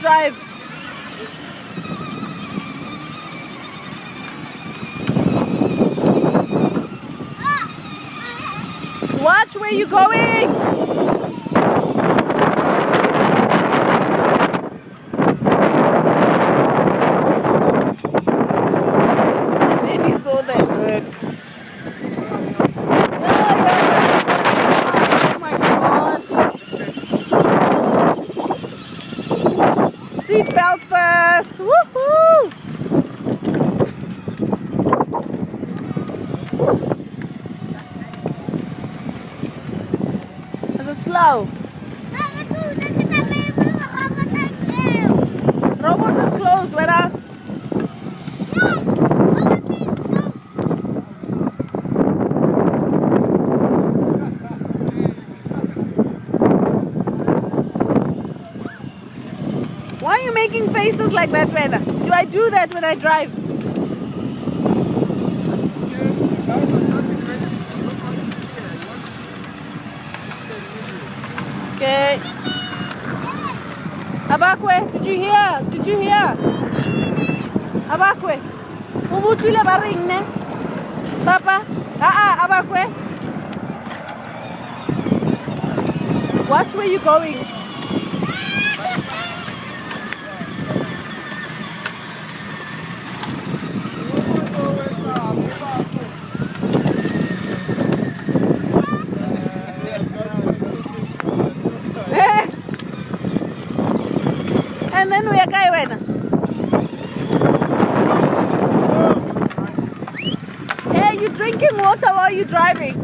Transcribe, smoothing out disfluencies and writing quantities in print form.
drive. Watch where you're going. And then he saw that bird. Oh my God. Seatbelt first. Woohoo! Is it slow? Robots is closed. Where else? Why are you making faces like that, Rena? Do I do that when I drive? Okay. Aobakwe, did you hear? Did you hear? Aobakwe. Umutlile ba ring ne? Papa? Aobakwe. Watch where you're going. And then we are going. Hey, you drinking water while you're driving?